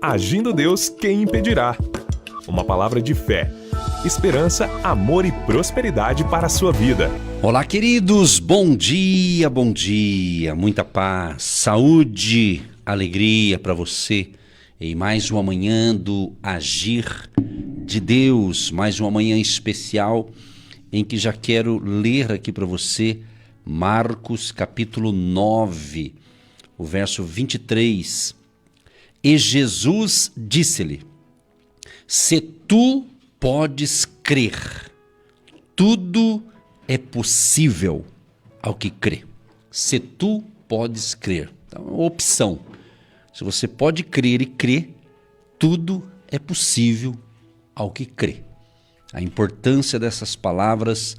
Agindo Deus, quem impedirá? Uma palavra de fé, esperança, amor e prosperidade para a sua vida. Olá, queridos, bom dia, muita paz, saúde, alegria para você em mais uma manhã do Agir de Deus, mais uma manhã especial em que já quero ler aqui para você Marcos capítulo 9, o verso 23. E Jesus disse-lhe: se tu podes crer, tudo é possível ao que crê. Se tu podes crer. Então, é uma opção. Se você pode crer e crer, tudo é possível ao que crê. A importância dessas palavras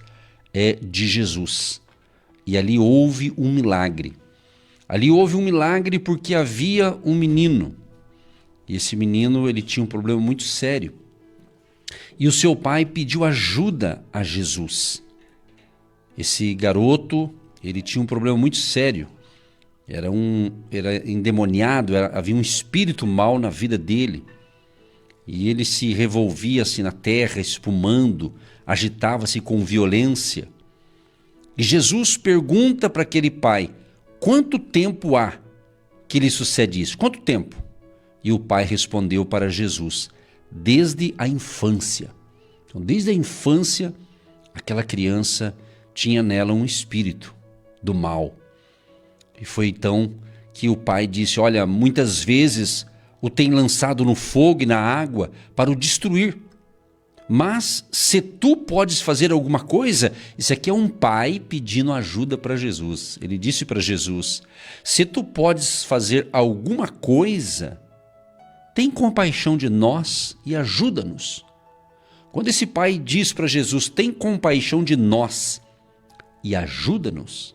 é de Jesus. E ali houve um milagre. Ali houve um milagre porque havia um menino. E esse menino, ele tinha um problema muito sério. E o seu pai pediu ajuda a Jesus. Esse garoto, ele tinha um problema muito sério. Era endemoniado, havia um espírito mau na vida dele. E ele se revolvia assim na terra, espumando, agitava-se com violência. E Jesus pergunta para aquele pai: quanto tempo há que lhe sucede isso? Quanto tempo? E o pai respondeu para Jesus: desde a infância. Então, desde a infância, aquela criança tinha nela um espírito do mal. E foi então que o pai disse: olha, muitas vezes o tem lançado no fogo e na água para o destruir. Mas se tu podes fazer alguma coisa, isso aqui é um pai pedindo ajuda para Jesus. Ele disse para Jesus: se tu podes fazer alguma coisa, tem compaixão de nós e ajuda-nos. Quando esse pai diz para Jesus: tem compaixão de nós e ajuda-nos,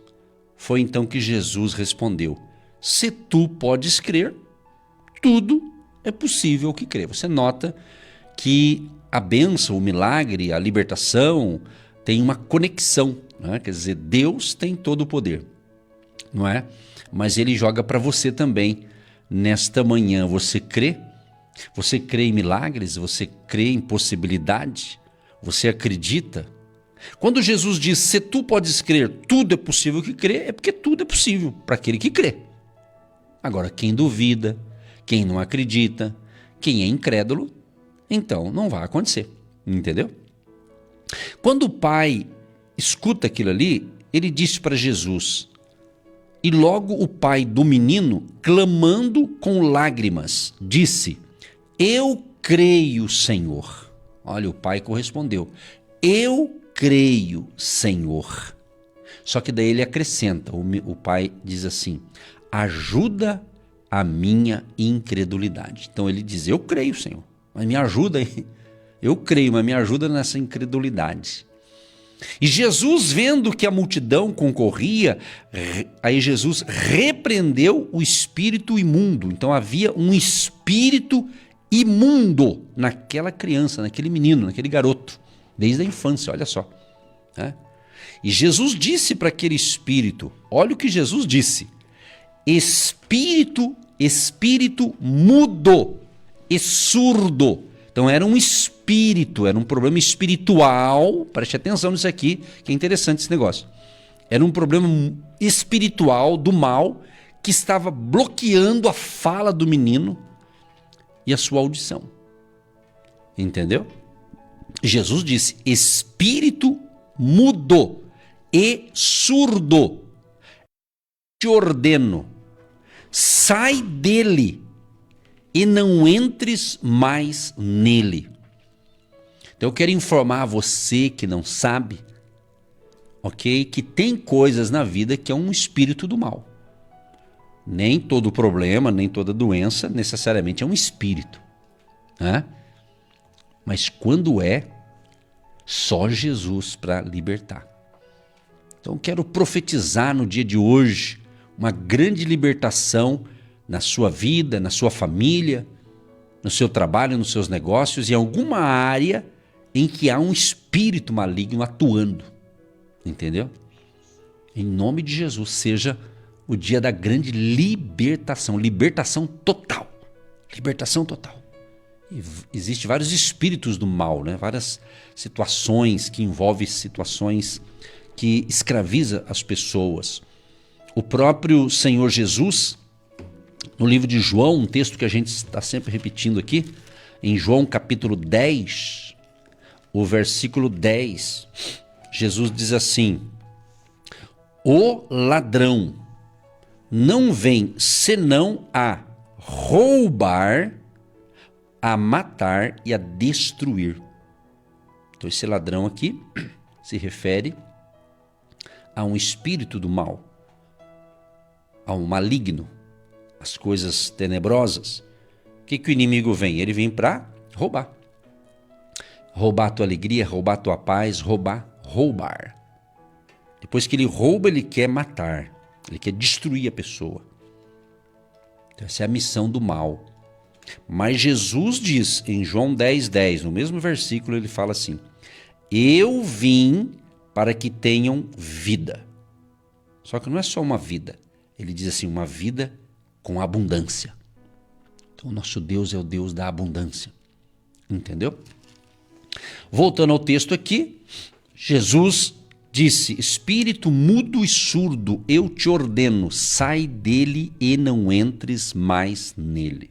foi então que Jesus respondeu: se tu podes crer, tudo é possível que crê. Você nota que a bênção, o milagre, a libertação tem uma conexão, né? Quer dizer, Deus tem todo o poder, não é? Mas Ele joga para você também nesta manhã. Você crê? Você crê em milagres? Você crê em possibilidade? Você acredita? Quando Jesus diz: se tu podes crer, tudo é possível que crê, é porque tudo é possível para aquele que crê. Agora, quem duvida, quem não acredita, quem é incrédulo, então não vai acontecer, entendeu? Quando o pai escuta aquilo ali, ele disse para Jesus, e logo o pai do menino, clamando com lágrimas, disse: eu creio, Senhor. Olha, o pai correspondeu: eu creio, Senhor. Só que daí ele acrescenta, o pai diz assim: ajuda a minha incredulidade. Então ele diz: eu creio, Senhor, mas me ajuda aí. Eu creio, mas me ajuda nessa incredulidade. E Jesus, vendo que a multidão concorria, aí Jesus repreendeu o espírito imundo. Então havia um espírito imundo naquela criança, naquele menino, naquele garoto, desde a infância, olha só. E Jesus disse para aquele espírito, olha o que Jesus disse: espírito mudo e surdo. Então era um espírito, era um problema espiritual. Preste atenção nisso aqui, que é interessante esse negócio. Era um problema espiritual do mal que estava bloqueando a fala do menino e a sua audição. Entendeu? Jesus disse: espírito mudo e surdo, te ordeno, sai dele e não entres mais nele. Então eu quero informar você que não sabe, ok? Que tem coisas na vida que é um espírito do mal. Nem todo problema, nem toda doença necessariamente é um espírito, né? Mas quando é, só Jesus para libertar. Então eu quero profetizar no dia de hoje uma grande libertação na sua vida, na sua família, no seu trabalho, nos seus negócios, em alguma área em que há um espírito maligno atuando. Entendeu? Em nome de Jesus, seja o dia da grande libertação, libertação total. Libertação total. E existe vários espíritos do mal, né? Várias situações que envolvem situações que escravizam as pessoas. O próprio Senhor Jesus, no livro de João, um texto que a gente está sempre repetindo aqui, em João capítulo 10, o versículo 10, Jesus diz assim: o ladrão não vem senão a roubar, a matar e a destruir. Então esse ladrão aqui se refere a um espírito do mal, a um maligno, as coisas tenebrosas. O que o inimigo vem? Ele vem para roubar. Roubar a tua alegria, roubar a tua paz, roubar. Depois que ele rouba, ele quer matar, ele quer destruir a pessoa. Então, essa é a missão do mal. Mas Jesus diz em João 10:10, no mesmo versículo, ele fala assim: eu vim para que tenham vida. Só que não é só uma vida. Ele diz assim, uma vida com abundância. Então, o nosso Deus é o Deus da abundância. Entendeu? Voltando ao texto aqui, Jesus disse: espírito mudo e surdo, eu te ordeno, sai dele e não entres mais nele.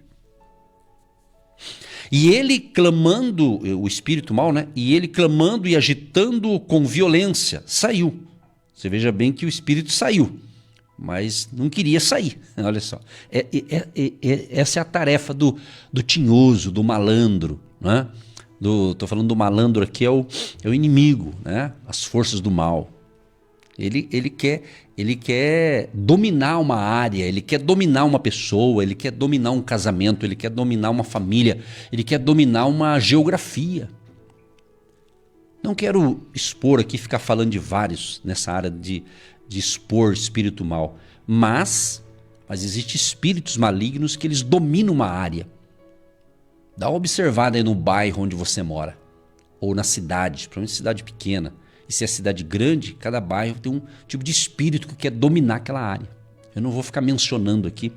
E ele clamando, o espírito mal, né? E ele clamando e agitando com violência, saiu. Você veja bem que o espírito saiu, mas não queria sair. Olha só, essa é a tarefa do tinhoso, do malandro, né? Estou falando do malandro aqui, é o inimigo, né? As forças do mal. Ele quer dominar uma área, ele quer dominar uma pessoa, ele quer dominar um casamento, ele quer dominar uma família, ele quer dominar uma geografia. Não quero expor aqui, ficar falando de vários nessa área de expor espírito mal, mas existem espíritos malignos que eles dominam uma área. Dá uma observada aí no bairro onde você mora, ou na cidade, principalmente cidade pequena. E se é cidade grande, cada bairro tem um tipo de espírito que quer dominar aquela área. Eu não vou ficar mencionando aqui,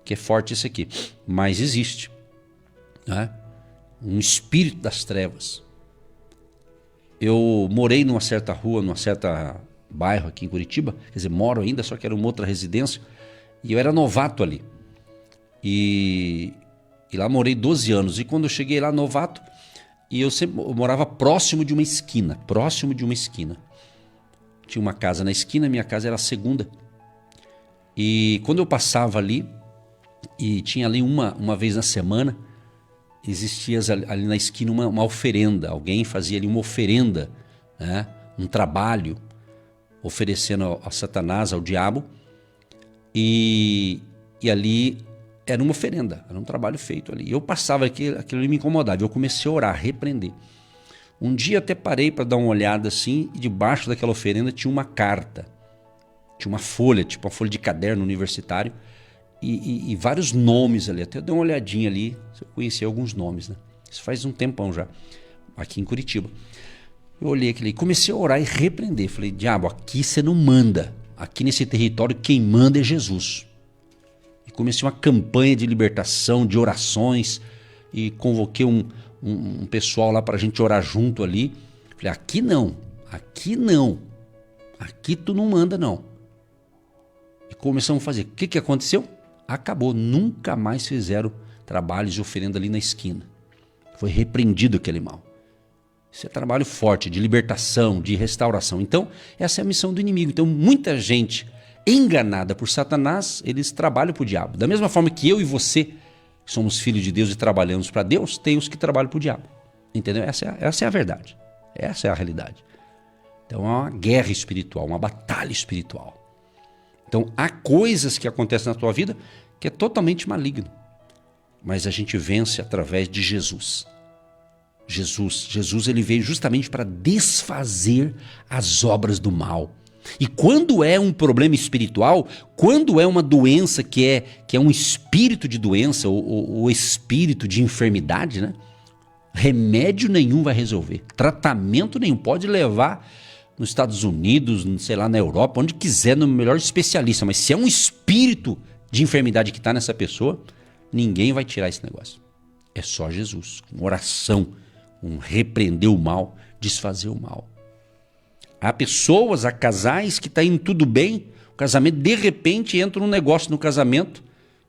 que é forte isso aqui, mas existe, né? Um espírito das trevas. Eu morei numa certa rua, numa certa bairro aqui em Curitiba, quer dizer, moro ainda, só que era uma outra residência, e eu era novato ali. E lá morei 12 anos, e quando eu cheguei lá novato, e eu morava próximo de uma esquina. Tinha uma casa na esquina, minha casa era a segunda. E quando eu passava ali, e tinha ali uma vez na semana, existia ali na esquina uma oferenda. Alguém fazia ali uma oferenda, né? Um trabalho, oferecendo a Satanás, ao diabo. E ali era uma oferenda, era um trabalho feito ali. Eu passava aquilo ali me incomodava. Eu comecei a orar, a repreender. Um dia até parei para dar uma olhada assim, e debaixo daquela oferenda tinha uma carta. Tinha uma folha, tipo uma folha de caderno universitário, e vários nomes ali. Até dei uma olhadinha ali, eu conhecia alguns nomes, né? Isso faz um tempão já, aqui em Curitiba. Eu olhei aquilo e comecei a orar e repreender. Falei, diabo, aqui você não manda. Aqui nesse território quem manda é Jesus. Comecei uma campanha de libertação, de orações, e convoquei um pessoal lá para a gente orar junto ali. Falei, aqui não, aqui tu não manda não. E começamos a fazer. O que aconteceu? Acabou, nunca mais fizeram trabalhos de oferenda ali na esquina. Foi repreendido aquele mal. Isso é trabalho forte, de libertação, de restauração. Então, essa é a missão do inimigo. Então, muita gente enganada por Satanás, eles trabalham para o diabo. Da mesma forma que eu e você, que somos filhos de Deus e trabalhamos para Deus, tem os que trabalham para o diabo. Entendeu? Essa é a verdade. Essa é a realidade. Então é uma guerra espiritual, uma batalha espiritual. Então há coisas que acontecem na tua vida que é totalmente maligno. Mas a gente vence através de Jesus. Jesus ele veio justamente para desfazer as obras do mal. E quando é um problema espiritual, quando é uma doença que é um espírito de doença, ou espírito de enfermidade, né? Remédio nenhum vai resolver. Tratamento nenhum. Pode levar nos Estados Unidos, sei lá, na Europa, onde quiser, no melhor especialista. Mas se é um espírito de enfermidade que está nessa pessoa, ninguém vai tirar esse negócio. É só Jesus, com oração, com repreender o mal, desfazer o mal. Há pessoas, há casais que está indo tudo bem, o casamento, de repente, entra um negócio no casamento,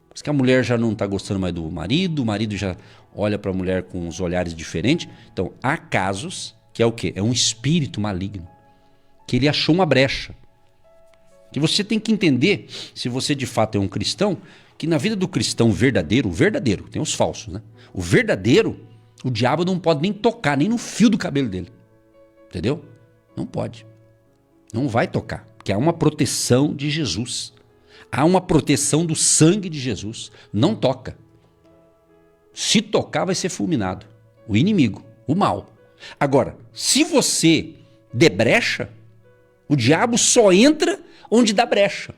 porque que a mulher já não está gostando mais do marido, o marido já olha para a mulher com os olhares diferentes. Então, há casos que é o quê? É um espírito maligno, que ele achou uma brecha. Que você tem que entender, se você de fato é um cristão, que na vida do cristão verdadeiro, o verdadeiro, tem os falsos, né? O verdadeiro, o diabo não pode nem tocar, nem no fio do cabelo dele. Entendeu? Não pode. Não vai tocar, porque há uma proteção de Jesus. Há uma proteção do sangue de Jesus. Não toca. Se tocar, vai ser fulminado. O inimigo, o mal. Agora, se você der brecha, o diabo só entra onde dá brecha.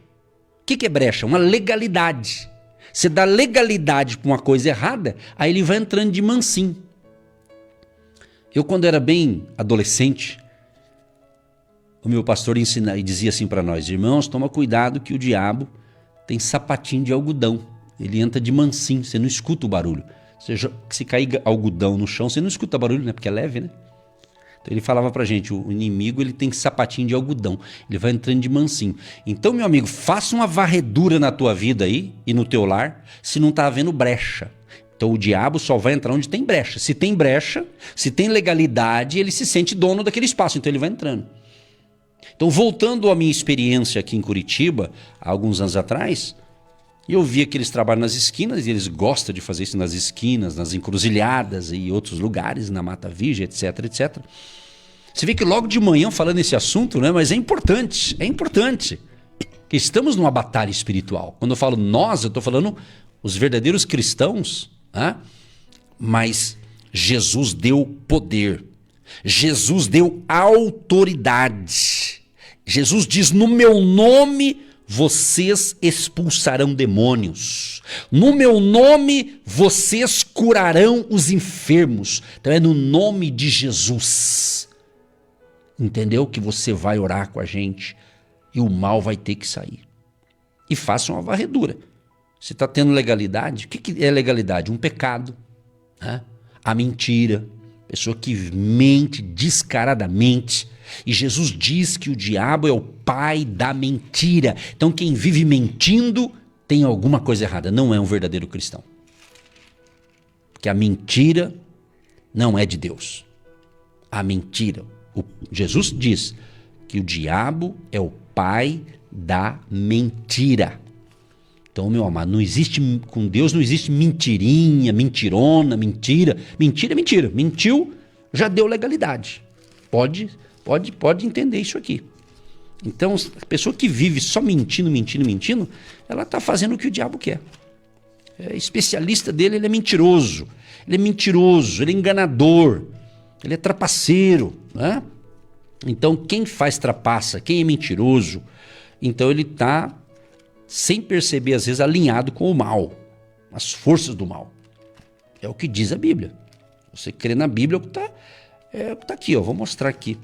O que é brecha? Uma legalidade. Você dá legalidade para uma coisa errada, aí ele vai entrando de mansinho. Eu, quando era bem adolescente, o meu pastor ensina e dizia assim para nós: irmãos, toma cuidado que o diabo tem sapatinho de algodão. Ele entra de mansinho, você não escuta o barulho. Se cair algodão no chão, você não escuta barulho, né? Porque é leve, né? Então ele falava pra gente, o inimigo ele tem sapatinho de algodão, ele vai entrando de mansinho. Então, meu amigo, faça uma varredura na tua vida aí e no teu lar, se não tá havendo brecha. Então o diabo só vai entrar onde tem brecha. Se tem brecha, se tem legalidade, ele se sente dono daquele espaço, então ele vai entrando. Então, voltando à minha experiência aqui em Curitiba, há alguns anos atrás, eu via que eles trabalham nas esquinas, e eles gostam de fazer isso nas esquinas, nas encruzilhadas e outros lugares, na Mata Virgem, etc, etc. Você vê que logo de manhã falando esse assunto, né? Mas é importante, que estamos numa batalha espiritual. Quando eu falo nós, eu estou falando os verdadeiros cristãos, né? Mas Jesus deu poder, Jesus deu autoridade. Jesus diz: no meu nome vocês expulsarão demônios. No meu nome vocês curarão os enfermos. Então é no nome de Jesus. Entendeu? Que você vai orar com a gente e o mal vai ter que sair. E faça uma varredura. Você está tendo legalidade? O que é legalidade? Um pecado, né? A mentira. Pessoa que mente descaradamente. E Jesus diz que o diabo é o pai da mentira. Então quem vive mentindo tem alguma coisa errada. Não é um verdadeiro cristão. Porque a mentira não é de Deus. A mentira. Jesus diz que o diabo é o pai da mentira. Então, meu amado, não existe, com Deus não existe mentirinha, mentirona, mentira. Mentira é mentira. Mentiu, já deu legalidade. Pode entender isso aqui. Então, a pessoa que vive só mentindo, ela está fazendo o que o diabo quer. É especialista dele, ele é mentiroso. Ele é enganador, ele é trapaceiro, né? Então, quem faz trapaça, quem é mentiroso, então ele está, sem perceber, às vezes, alinhado com o mal, as forças do mal. É o que diz a Bíblia. Você crê na Bíblia, tá aqui, ó, vou mostrar aqui.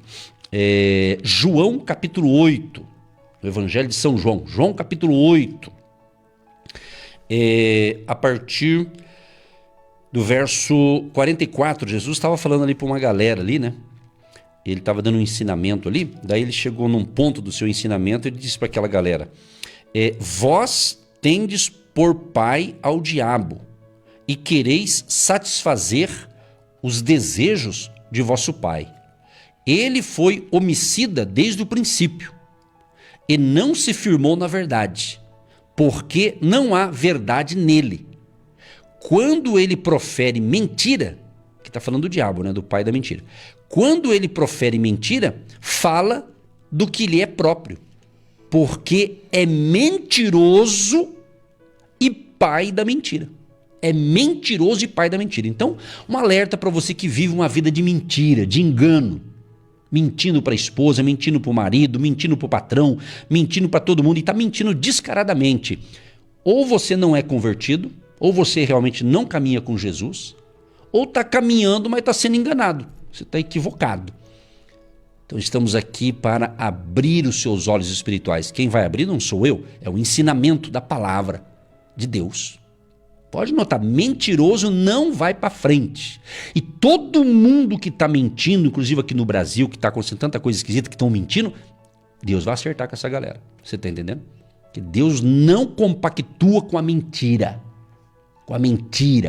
João capítulo 8, o Evangelho de São João, João capítulo 8, a partir do verso 44, Jesus estava falando ali para uma galera ali, né? Ele estava dando um ensinamento ali, daí ele chegou num ponto do seu ensinamento e ele disse para aquela galera: vós tendes por pai ao diabo e quereis satisfazer os desejos de vosso pai. Ele foi homicida desde o princípio e não se firmou na verdade, porque não há verdade nele. Quando ele profere mentira, que está falando do diabo, né, do pai da mentira. Quando ele profere mentira, fala do que lhe é próprio, porque é mentiroso e pai da mentira. É mentiroso e pai da mentira. Então, um alerta para você que vive uma vida de mentira, de engano. Mentindo para a esposa, mentindo para o marido, mentindo para o patrão, mentindo para todo mundo e está mentindo descaradamente. Ou você não é convertido, ou você realmente não caminha com Jesus, ou está caminhando, mas está sendo enganado. Você está equivocado. Então estamos aqui para abrir os seus olhos espirituais. Quem vai abrir não sou eu, é o ensinamento da palavra de Deus. Pode notar, mentiroso não vai para frente. E todo mundo que está mentindo, inclusive aqui no Brasil, que está acontecendo tanta coisa esquisita, que estão mentindo, Deus vai acertar com essa galera. Você está entendendo? Que Deus não compactua com a mentira.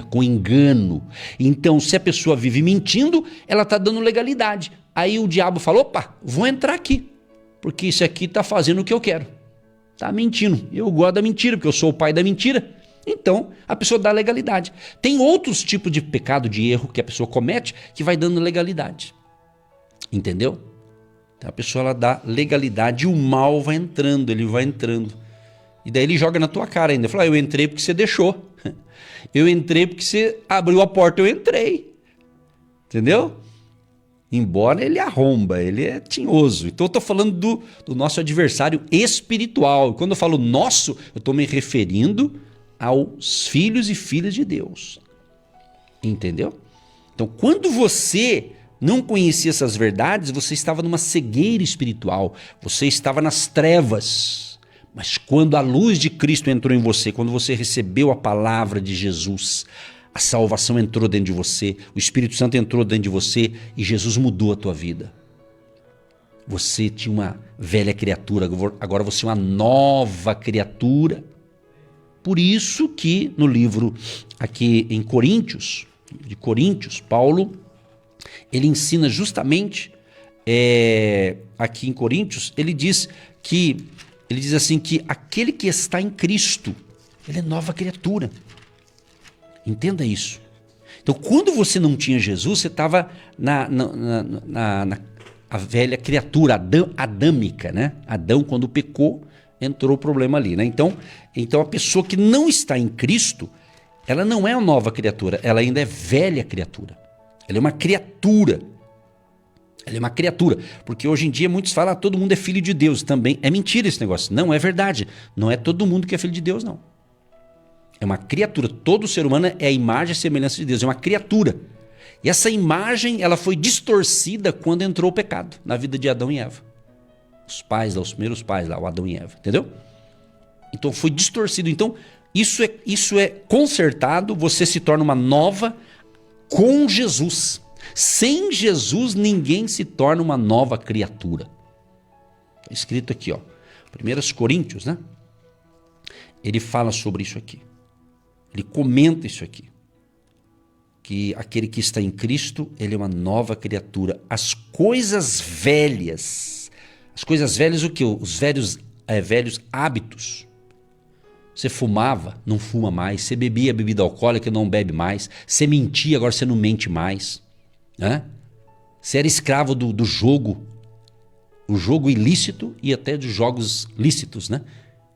Com o engano. Então, se a pessoa vive mentindo, ela está dando legalidade. Aí o diabo fala, opa, vou entrar aqui, porque isso aqui está fazendo o que eu quero. Está mentindo. Eu gosto da mentira, porque eu sou o pai da mentira. Então, a pessoa dá legalidade. Tem outros tipos de pecado, de erro que a pessoa comete, que vai dando legalidade. Entendeu? Então, a pessoa ela dá legalidade e o mal vai entrando, ele vai entrando. E daí ele joga na tua cara ainda. Fala, eu entrei porque você deixou. Eu entrei porque você abriu a porta, eu entrei. Entendeu? Embora ele arromba, ele é tinhoso. Então eu estou falando do nosso adversário espiritual. E quando eu falo nosso, eu estou me referindo aos filhos e filhas de Deus. Entendeu? Então quando você não conhecia essas verdades, você estava numa cegueira espiritual. Você estava nas trevas. Mas quando a luz de Cristo entrou em você, quando você recebeu a palavra de Jesus, a salvação entrou dentro de você, o Espírito Santo entrou dentro de você e Jesus mudou a tua vida. Você tinha uma velha criatura, agora você é uma nova criatura. Por isso que no livro aqui em Coríntios, Paulo, ele ensina justamente, aqui em Coríntios, ele diz assim que aquele que está em Cristo, ele é nova criatura. Entenda isso. Então, quando você não tinha Jesus, você estava na velha criatura adâmica, né? Adão, quando pecou, entrou o problema ali, né? Então, a pessoa que não está em Cristo, ela não é uma nova criatura, ela ainda é velha criatura. Ela é uma criatura. Ela é uma criatura, porque hoje em dia muitos falam todo mundo é filho de Deus, também é mentira esse negócio, não é verdade, não é todo mundo que é filho de Deus não, é uma criatura, todo ser humano é a imagem e semelhança de Deus, é uma criatura, e essa imagem ela foi distorcida quando entrou o pecado na vida de Adão e Eva, os primeiros pais lá, o Adão e Eva, entendeu? Então foi distorcido, então isso é consertado, você se torna uma nova com Jesus. Sem Jesus, ninguém se torna uma nova criatura. Está escrito aqui, ó. 1 Coríntios, né? Ele fala sobre isso aqui. Ele comenta isso aqui. Que aquele que está em Cristo, ele é uma nova criatura. As coisas velhas o quê? Os velhos hábitos. Você fumava, não fuma mais. Você bebia bebida alcoólica, não bebe mais. Você mentia, agora você não mente mais. Você era escravo do jogo, o jogo ilícito e até dos jogos lícitos, né?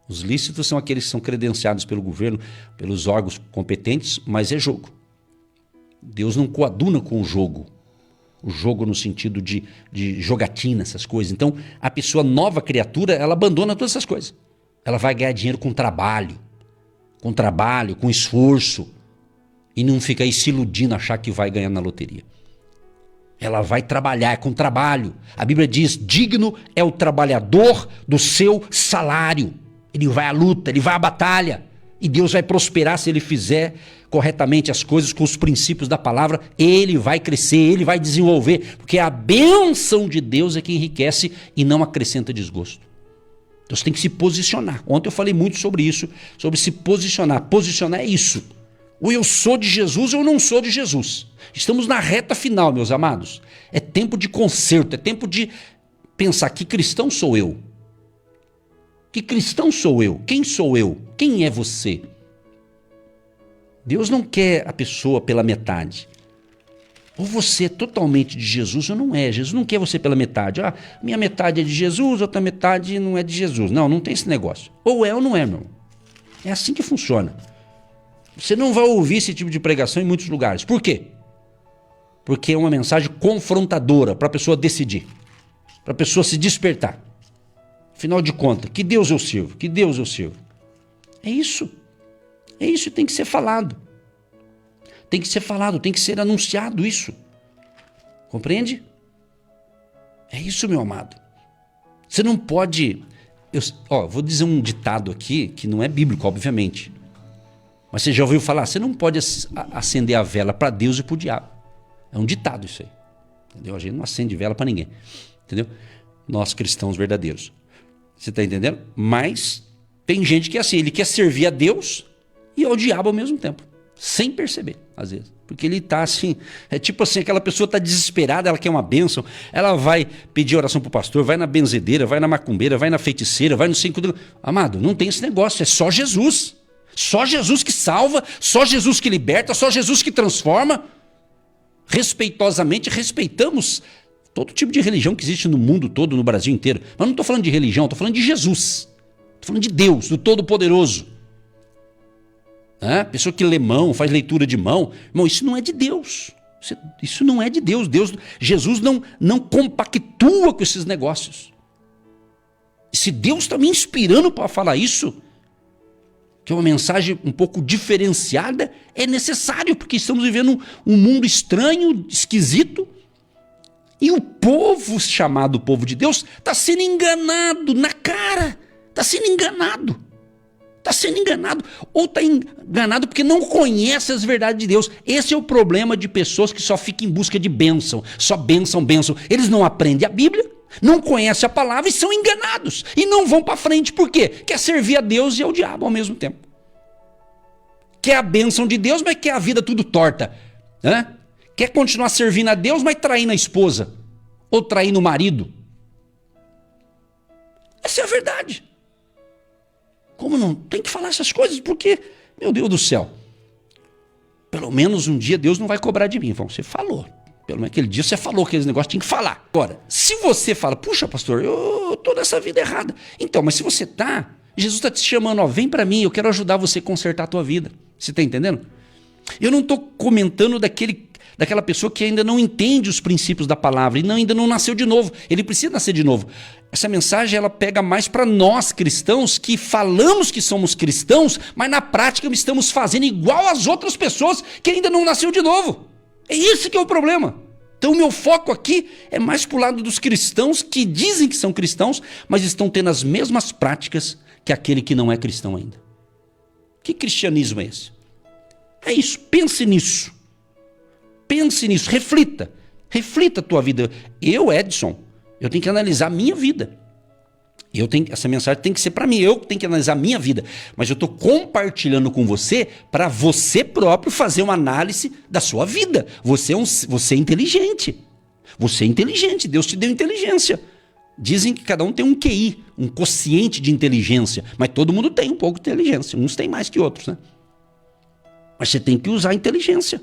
Os lícitos são aqueles que são credenciados pelo governo, pelos órgãos competentes, mas é jogo. Deus não coaduna com o jogo no sentido de jogatina, essas coisas. Então, a pessoa nova criatura, ela abandona todas essas coisas. Ela vai ganhar dinheiro com trabalho, com esforço, e não fica aí se iludindo, achar que vai ganhar na loteria. Ela vai trabalhar com trabalho. A Bíblia diz, digno é o trabalhador do seu salário. Ele vai à luta, ele vai à batalha. E Deus vai prosperar se ele fizer corretamente as coisas com os princípios da palavra. Ele vai crescer, ele vai desenvolver. Porque a bênção de Deus é que enriquece e não acrescenta desgosto. Então você tem que se posicionar. Ontem eu falei muito sobre isso, sobre se posicionar. Posicionar é isso. Ou eu sou de Jesus ou eu não sou de Jesus. Estamos na reta final, meus amados. É tempo de conserto, é tempo de pensar, que cristão sou eu? Que cristão sou eu? Quem sou eu? Quem é você? Deus não quer a pessoa pela metade. Ou você é totalmente de Jesus ou não é. Jesus não quer você pela metade. Minha metade é de Jesus, outra metade não é de Jesus. Não tem esse negócio. Ou é ou não é, meu. É assim que funciona. Você não vai ouvir esse tipo de pregação em muitos lugares. Por quê? Porque é uma mensagem confrontadora para a pessoa decidir. Para a pessoa se despertar. Afinal de contas, que Deus eu sirvo? Que Deus eu sirvo? É isso. É isso que tem que ser falado. Tem que ser falado, tem que ser anunciado isso. Compreende? É isso, meu amado. Você não pode... vou dizer um ditado aqui que não é bíblico, obviamente. Mas você já ouviu falar? Você não pode acender a vela para Deus e para o diabo. É um ditado isso aí. Entendeu? A gente não acende vela para ninguém. Entendeu? Nós cristãos verdadeiros. Você está entendendo? Mas tem gente que é assim, ele quer servir a Deus e ao diabo ao mesmo tempo. Sem perceber, às vezes. Porque ele está assim, é tipo assim, aquela pessoa está desesperada, ela quer uma bênção, ela vai pedir oração para o pastor, vai na benzedeira, vai na macumbeira, vai na feiticeira, vai no 5... Amado, não tem esse negócio, é só Jesus. Só Jesus que salva, só Jesus que liberta, só Jesus que transforma. Respeitosamente respeitamos todo tipo de religião que existe no mundo todo, no Brasil inteiro. Mas não estou falando de religião, estou falando de Jesus. Estou falando de Deus, do Todo-Poderoso. Pessoa que lê mão, faz leitura de mão. Irmão, isso não é de Deus. Isso não é de Deus. Jesus não compactua com esses negócios. E se Deus está me inspirando para falar isso, que é uma mensagem um pouco diferenciada, é necessário, porque estamos vivendo um mundo estranho, esquisito, e o povo chamado povo de Deus está sendo enganado na cara. Está sendo enganado. Está sendo enganado. Ou está enganado porque não conhece as verdades de Deus. Esse é o problema de pessoas que só ficam em busca de bênção. Só bênção, bênção. Eles não aprendem a Bíblia, não conhecem a palavra e são enganados. E não vão para frente. Por quê? Quer servir a Deus e ao diabo ao mesmo tempo. Quer a bênção de Deus, mas quer a vida tudo torta. Quer continuar servindo a Deus, mas traindo a esposa. Ou traindo o marido. Essa é a verdade. Como não? Tem que falar essas coisas, porque, meu Deus do céu, pelo menos um dia Deus não vai cobrar de mim. Você falou. Pelo menos aquele dia você falou que aqueles negócios tinha que falar. Agora, se você fala, puxa, pastor, eu tô nessa vida errada. Então, mas se você tá, Jesus está te chamando, ó, vem para mim, eu quero ajudar você a consertar a tua vida. Você está entendendo? Eu não estou comentando daquela pessoa que ainda não entende os princípios da palavra e ainda não nasceu de novo. Ele precisa nascer de novo. Essa mensagem ela pega mais para nós cristãos que falamos que somos cristãos, mas na prática estamos fazendo igual as outras pessoas que ainda não nasceu de novo. É isso que é o problema. Então o meu foco aqui é mais para o lado dos cristãos que dizem que são cristãos, mas estão tendo as mesmas práticas que aquele que não é cristão ainda. Que cristianismo é esse? É isso, pense nisso. Pense nisso, reflita. Reflita a tua vida. Eu, Edson, eu tenho que analisar a minha vida. Essa mensagem tem que ser para mim, eu tenho que analisar a minha vida. Mas eu estou compartilhando com você para você próprio fazer uma análise da sua vida. Você é inteligente. Você é inteligente, Deus te deu inteligência. Dizem que cada um tem um QI, um quociente de inteligência. Mas todo mundo tem um pouco de inteligência. Uns têm mais que outros, né? Mas você tem que usar a inteligência.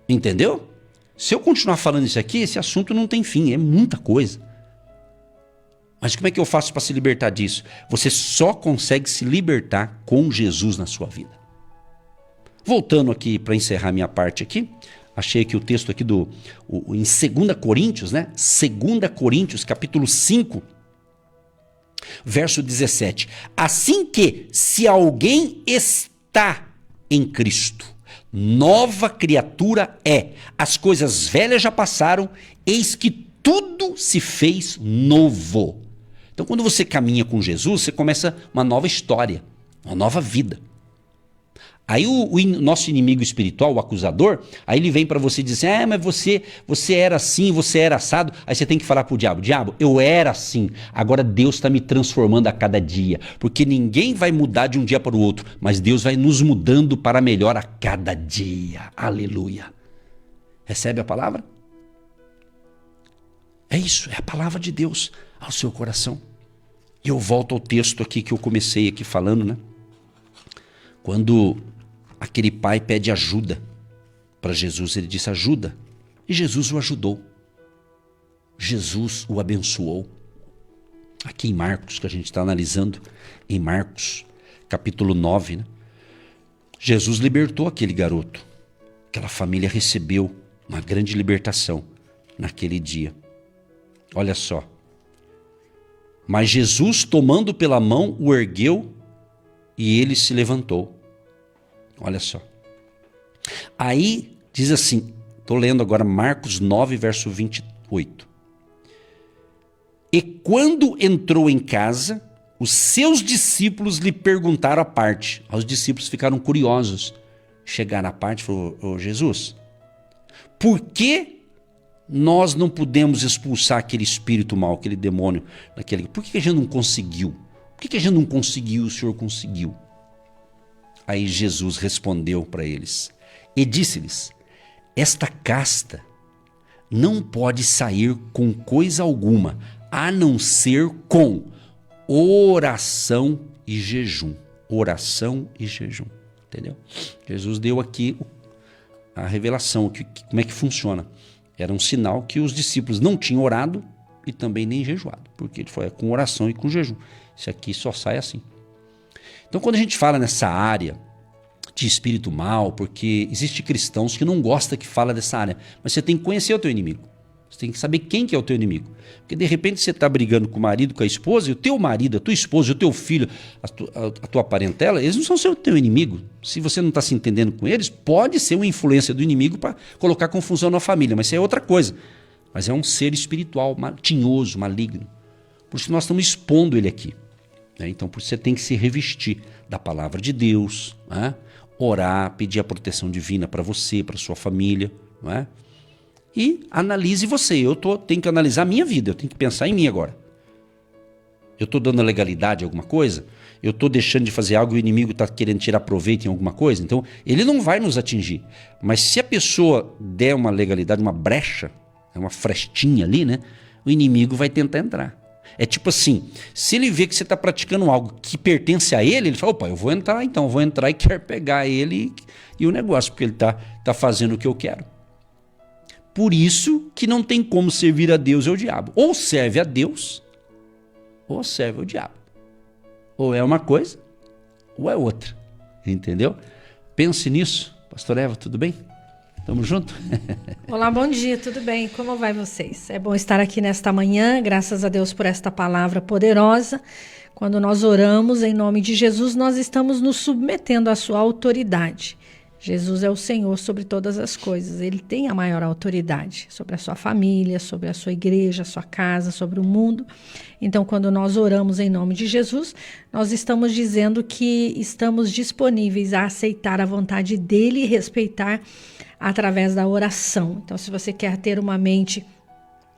Entendeu? Se eu continuar falando isso aqui, esse assunto não tem fim, é muita coisa. Mas como é que eu faço para se libertar disso? Você só consegue se libertar com Jesus na sua vida. Voltando aqui para encerrar minha parte aqui, achei aqui o texto aqui em 2 Coríntios, né? 2 Coríntios, capítulo 5, verso 17. Assim que, se alguém está em Cristo, nova criatura é. As coisas velhas já passaram, eis que tudo se fez novo. Então, quando você caminha com Jesus, você começa uma nova história, uma nova vida. Aí o nosso inimigo espiritual, o acusador, aí ele vem para você e diz assim, mas você era assim, você era assado. Aí você tem que falar pro diabo, eu era assim, agora Deus está me transformando a cada dia. Porque ninguém vai mudar de um dia para o outro, mas Deus vai nos mudando para melhor a cada dia. Aleluia. Recebe a palavra? É isso, é a palavra de Deus ao seu coração. E eu volto ao texto aqui que eu comecei aqui falando, né? Quando aquele pai pede ajuda para Jesus, ele disse ajuda, e Jesus o ajudou. Jesus o abençoou. Aqui em Marcos, que a gente está analisando, em Marcos, capítulo 9, né? Jesus libertou aquele garoto. Aquela família recebeu uma grande libertação naquele dia. Olha só. Mas Jesus, tomando pela mão, o ergueu e ele se levantou. Olha só. Aí diz assim, estou lendo agora Marcos 9, verso 28. E quando entrou em casa, os seus discípulos lhe perguntaram à parte. Os discípulos ficaram curiosos. Chegaram à parte e falaram: ô Jesus, por que nós não pudemos expulsar aquele espírito mau, aquele demônio? Por que a gente não conseguiu? Por que a gente não conseguiu e o Senhor conseguiu? Aí Jesus respondeu para eles e disse-lhes: esta casta não pode sair com coisa alguma, a não ser com oração e jejum. Oração e jejum. Entendeu? Jesus deu aqui a revelação, como é que funciona. Era um sinal que os discípulos não tinham orado e também nem jejuado, porque ele foi com oração e com jejum. Isso aqui só sai assim. Então, quando a gente fala nessa área de espírito mal, porque existe cristãos que não gostam que fala dessa área, mas você tem que conhecer o teu inimigo. Você tem que saber quem que é o teu inimigo. Porque de repente você está brigando com o marido, com a esposa, e o teu marido, a tua esposa, o teu filho, a tua parentela, eles não são o teu inimigo. Se você não está se entendendo com eles, pode ser uma influência do inimigo para colocar confusão na família, mas isso é outra coisa. Mas é um ser espiritual, tinhoso, maligno. Por isso nós estamos expondo ele aqui. Então por isso você tem que se revestir da palavra de Deus, orar, pedir a proteção divina para você, para sua família, não é? E analise você. Tenho que analisar a minha vida, eu tenho que pensar em mim agora. Eu estou dando legalidade a alguma coisa? Eu estou deixando de fazer algo e o inimigo está querendo tirar proveito em alguma coisa? Então, ele não vai nos atingir. Mas se a pessoa der uma legalidade, uma brecha, uma frestinha ali, né? O inimigo vai tentar entrar. É tipo assim, se ele vê que você está praticando algo que pertence a ele, ele fala: opa, eu vou entrar então, vou entrar e quero pegar ele e o negócio, porque ele está fazendo o que eu quero. Por isso que não tem como servir a Deus e ao diabo. Ou serve a Deus, ou serve ao diabo. Ou é uma coisa, ou é outra. Entendeu? Pense nisso. Pastor Eva, tudo bem? Tamo junto? Olá, bom dia, tudo bem? Como vai vocês? É bom estar aqui nesta manhã, graças a Deus por esta palavra poderosa. Quando nós oramos em nome de Jesus, nós estamos nos submetendo à sua autoridade. Jesus é o Senhor sobre todas as coisas. Ele tem a maior autoridade sobre a sua família, sobre a sua igreja, a sua casa, sobre o mundo. Então, quando nós oramos em nome de Jesus, nós estamos dizendo que estamos disponíveis a aceitar a vontade dele e respeitar através da oração. Então, se você quer ter uma mente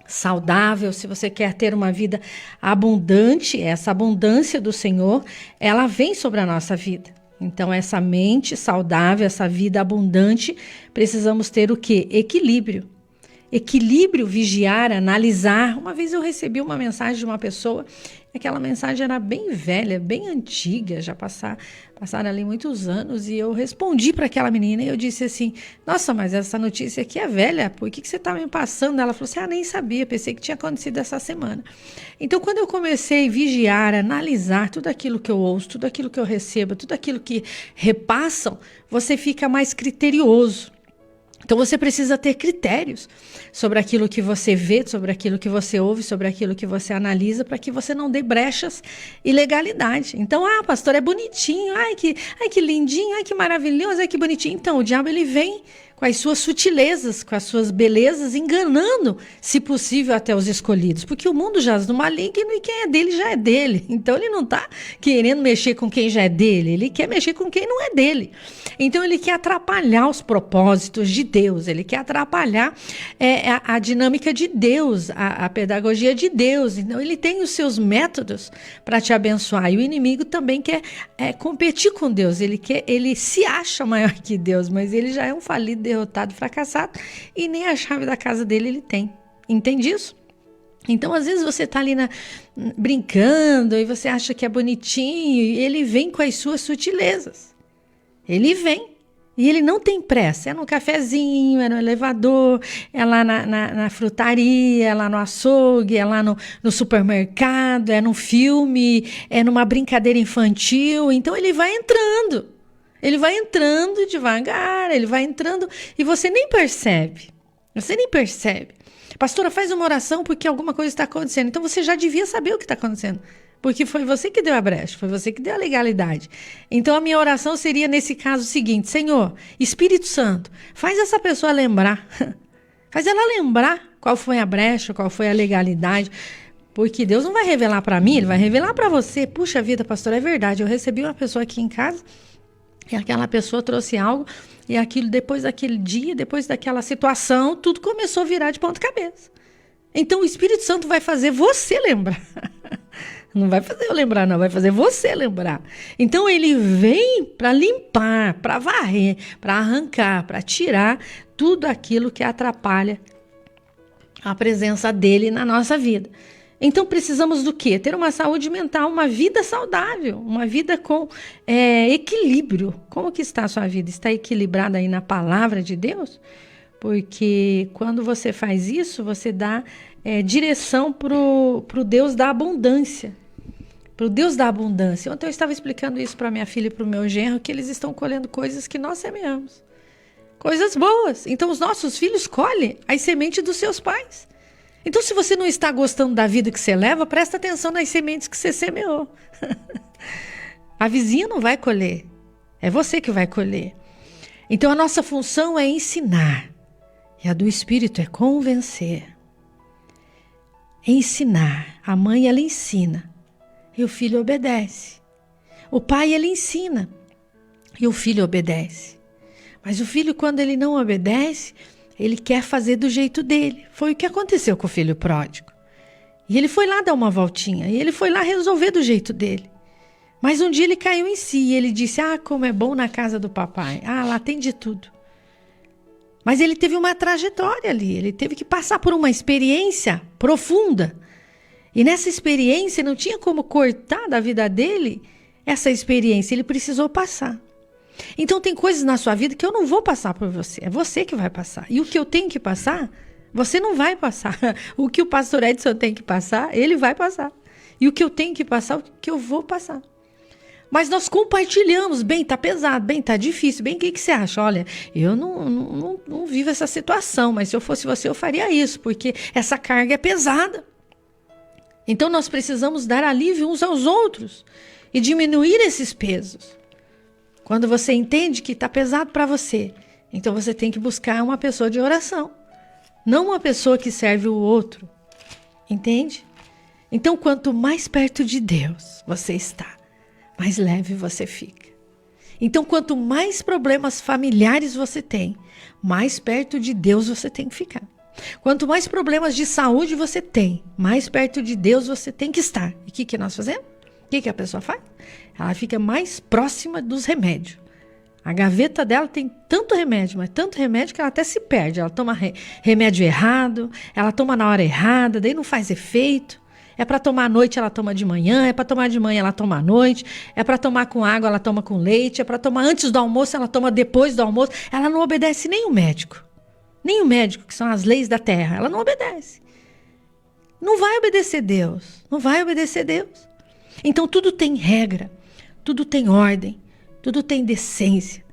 saudável, se você quer ter uma vida abundante, essa abundância do Senhor, ela vem sobre a nossa vida. Então, essa mente saudável, essa vida abundante, precisamos ter o quê? Equilíbrio. Equilíbrio, vigiar, analisar. Uma vez eu recebi uma mensagem de uma pessoa, aquela mensagem era bem velha, bem antiga, já passaram ali muitos anos, e eu respondi para aquela menina e eu disse assim: nossa, mas essa notícia aqui é velha, por que você está me passando? Ela falou assim: nem sabia, pensei que tinha acontecido essa semana. Então, quando eu comecei a vigiar, analisar tudo aquilo que eu ouço, tudo aquilo que eu recebo, tudo aquilo que repassam, você fica mais criterioso. Então você precisa ter critérios sobre aquilo que você vê, sobre aquilo que você ouve, sobre aquilo que você analisa, para que você não dê brechas e legalidade. Então, pastor, é bonitinho, ai que lindinho, ai que maravilhoso, ai que bonitinho. Então, o diabo ele vem com as suas sutilezas, com as suas belezas, enganando, se possível, até os escolhidos. Porque o mundo jaz no maligno e quem é dele já é dele. Então, ele não está querendo mexer com quem já é dele, ele quer mexer com quem não é dele. Então, ele quer atrapalhar os propósitos de Deus, ele quer atrapalhar a dinâmica de Deus, a pedagogia de Deus. Então, ele tem os seus métodos para te abençoar. E o inimigo também quer competir com Deus. Ele se acha maior que Deus, mas ele já é um falido, derrotado, fracassado, e nem a chave da casa dele ele tem. Entende isso? Então, às vezes você está ali brincando e você acha que é bonitinho e ele vem com as suas sutilezas. Ele vem. E ele não tem pressa. É no cafezinho, é no elevador, é lá na frutaria, é lá no açougue, é lá no supermercado, é no filme, é numa brincadeira infantil. Então, ele vai entrando. Ele vai entrando devagar, ele vai entrando e você nem percebe. Você nem percebe. Pastora, faz uma oração porque alguma coisa está acontecendo. Então você já devia saber o que está acontecendo. Porque foi você que deu a brecha, foi você que deu a legalidade. Então a minha oração seria nesse caso o seguinte: Senhor, Espírito Santo, faz essa pessoa lembrar. Faz ela lembrar qual foi a brecha, qual foi a legalidade. Porque Deus não vai revelar para mim, Ele vai revelar para você. Puxa vida, pastor, é verdade. Eu recebi uma pessoa aqui em casa e aquela pessoa trouxe algo e aquilo, depois daquele dia, depois daquela situação, tudo começou a virar de ponta cabeça. Então o Espírito Santo vai fazer você lembrar. Não vai fazer eu lembrar, não. Vai fazer você lembrar. Então ele vem para limpar, para varrer, para arrancar, para tirar tudo aquilo que atrapalha a presença dele na nossa vida. Então precisamos do quê? Ter uma saúde mental, uma vida saudável, uma vida com equilíbrio. Como que está a sua vida? Está equilibrada aí na palavra de Deus? Porque quando você faz isso, você dá direção pro Deus da abundância. Pro Deus da abundância. Ontem eu estava explicando isso para minha filha e para o meu genro, que eles estão colhendo coisas que nós semeamos. Coisas boas. Então os nossos filhos colhem as sementes dos seus pais. Então se você não está gostando da vida que você leva, presta atenção nas sementes que você semeou. A vizinha não vai colher. É você que vai colher. Então a nossa função é ensinar. E a do Espírito é convencer. Ensinar. A mãe, ela ensina. E o filho obedece. O pai, ele ensina. E o filho obedece. Mas o filho, quando ele não obedece, ele quer fazer do jeito dele. Foi o que aconteceu com o filho pródigo. E ele foi lá dar uma voltinha. E ele foi lá resolver do jeito dele. Mas um dia ele caiu em si. E ele disse, como é bom na casa do papai. Lá tem de tudo. Mas ele teve uma trajetória ali. Ele teve que passar por uma experiência profunda. E nessa experiência não tinha como cortar da vida dele essa experiência. Ele precisou passar. Então tem coisas na sua vida que eu não vou passar por você. É você que vai passar. E o que eu tenho que passar, você não vai passar. O que o pastor Edson tem que passar, ele vai passar. E o que eu tenho que passar, o que eu vou passar. Mas nós compartilhamos. Bem, tá pesado. Bem, tá difícil. Bem, o que você acha? Olha, eu não vivo essa situação. Mas se eu fosse você, eu faria isso. Porque essa carga é pesada. Então nós precisamos dar alívio uns aos outros. E diminuir esses pesos. Quando você entende que está pesado para você, então você tem que buscar uma pessoa de oração. Não uma pessoa que serve o outro. Entende? Então, quanto mais perto de Deus você está, mais leve você fica. Então, quanto mais problemas familiares você tem, mais perto de Deus você tem que ficar. Quanto mais problemas de saúde você tem, mais perto de Deus você tem que estar. E o que nós fazemos? O que a pessoa faz? Ela fica mais próxima dos remédios. A gaveta dela tem tanto remédio, mas tanto remédio que ela até se perde. Ela toma remédio errado, ela toma na hora errada, daí não faz efeito. É para tomar à noite, ela toma de manhã. É para tomar de manhã, ela toma à noite. É para tomar com água, ela toma com leite. É para tomar antes do almoço, ela toma depois do almoço. Ela não obedece nem o médico. Nem o médico, que são as leis da terra. Ela não obedece. Não vai obedecer Deus. Não vai obedecer Deus. Então tudo tem regra. Tudo tem ordem, tudo tem decência.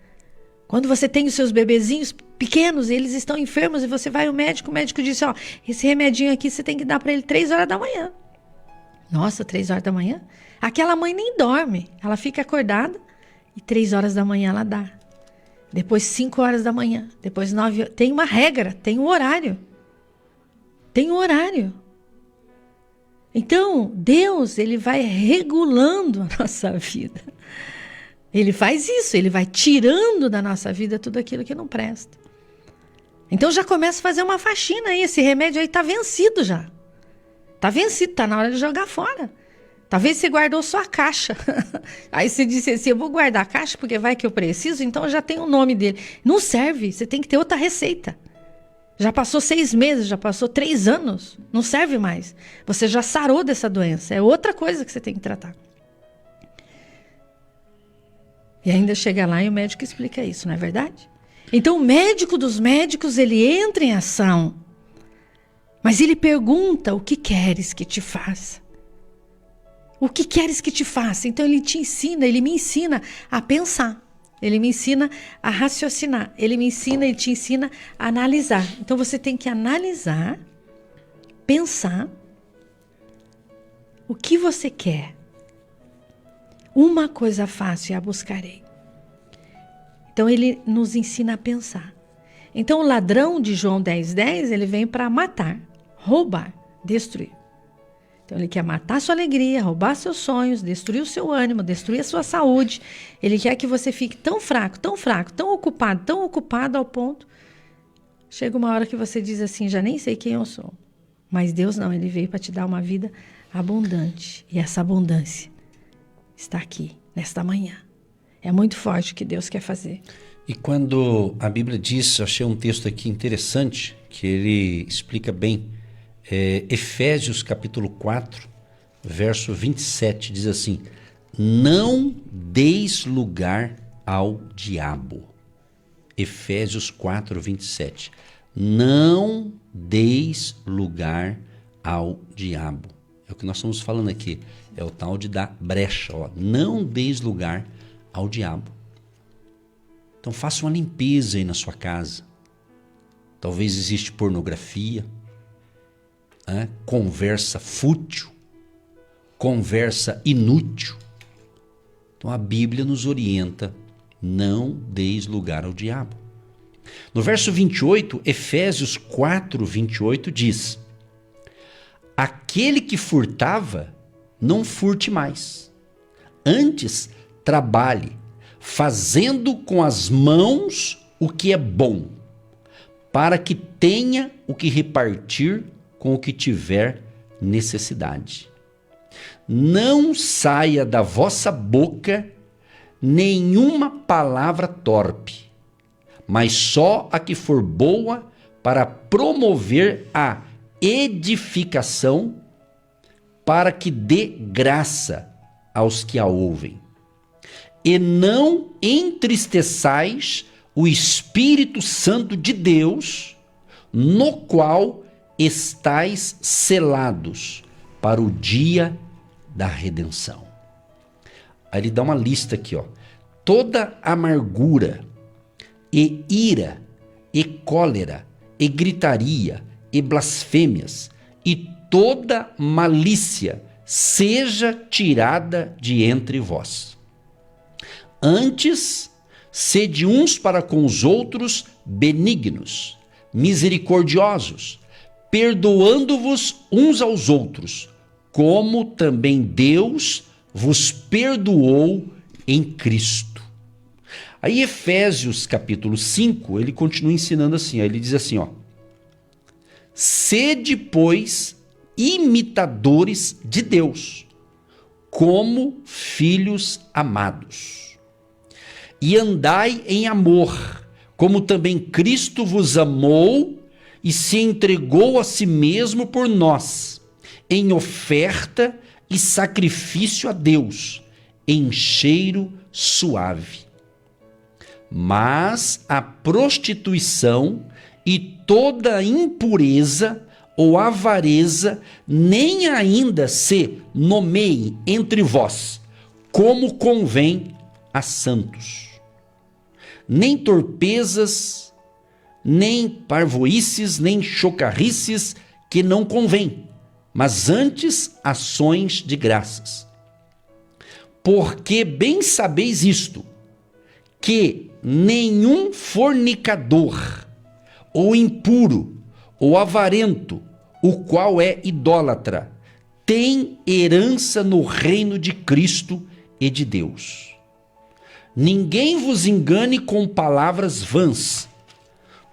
Quando você tem os seus bebezinhos pequenos e eles estão enfermos e você vai ao médico, o médico diz, esse remedinho aqui você tem que dar para ele 3 horas da manhã. Nossa, 3 horas da manhã? Aquela mãe nem dorme, ela fica acordada e 3 horas da manhã ela dá. Depois 5 horas da manhã, depois 9 horas. Tem uma regra, tem um horário. Tem um horário. Então, Deus, ele vai regulando a nossa vida. Ele faz isso, ele vai tirando da nossa vida tudo aquilo que não presta. Então, já começa a fazer uma faxina aí. Esse remédio aí está vencido já. Está vencido, está na hora de jogar fora. Talvez você guardou só a caixa. Aí você disse assim, eu vou guardar a caixa porque vai que eu preciso, então eu já tenho o nome dele. Não serve, você tem que ter outra receita. Já passou 6 meses, já passou 3 anos. Não serve mais. Você já sarou dessa doença. É outra coisa que você tem que tratar. E ainda chega lá e o médico explica isso, não é verdade? Então o médico dos médicos, ele entra em ação. Mas ele pergunta, o que queres que te faça? O que queres que te faça? Então ele te ensina, ele me ensina a pensar. Ele me ensina a raciocinar. Ele te ensina a analisar. Então você tem que analisar, pensar o que você quer. Uma coisa fácil, a buscarei. Então ele nos ensina a pensar. Então o ladrão de João 10:10, ele vem para matar, roubar, destruir. Então ele quer matar sua alegria, roubar seus sonhos, destruir o seu ânimo, destruir a sua saúde. Ele quer que você fique tão fraco, tão ocupado ao ponto. Chega uma hora que você diz assim, já nem sei quem eu sou. Mas Deus não, ele veio para te dar uma vida abundante. E essa abundância está aqui, nesta manhã. É muito forte o que Deus quer fazer. E quando a Bíblia diz, eu achei um texto aqui interessante, que ele explica bem, Efésios capítulo 4, verso 27, diz assim, não deis lugar ao diabo. Efésios 4, 27. Não deis lugar ao diabo. É o que nós estamos falando aqui. É o tal de dar brecha. Ó. Não deis lugar ao diabo. Então faça uma limpeza aí na sua casa. Talvez existe pornografia, conversa fútil, conversa inútil. Então a Bíblia nos orienta, não deis lugar ao diabo. No verso 28, Efésios 4, 28 diz, aquele que furtava, não furte mais. Antes, trabalhe, fazendo com as mãos o que é bom, para que tenha o que repartir com o que tiver necessidade. Não saia da vossa boca nenhuma palavra torpe, mas só a que for boa para promover a edificação, para que dê graça aos que a ouvem. E não entristeçais o Espírito Santo de Deus, no qual estais selados para o dia da redenção. Aí ele dá uma lista aqui, ó. Toda amargura, e ira, e cólera, e gritaria, e blasfêmias, e toda malícia seja tirada de entre vós. Antes, sede uns para com os outros benignos, misericordiosos, perdoando-vos uns aos outros, como também Deus vos perdoou em Cristo. Aí Efésios capítulo 5, ele continua ensinando assim, ele diz assim, ó, sede, pois, imitadores de Deus, como filhos amados, e andai em amor, como também Cristo vos amou e se entregou a si mesmo por nós, em oferta e sacrifício a Deus, em cheiro suave. Mas a prostituição e toda impureza ou avareza nem ainda se nomeiem entre vós, como convém a santos. Nem torpezas, nem parvoíces, nem chocarrices, que não convém, mas antes ações de graças. Porque bem sabeis isto, que nenhum fornicador, ou impuro, ou avarento, o qual é idólatra, tem herança no reino de Cristo e de Deus. Ninguém vos engane com palavras vãs,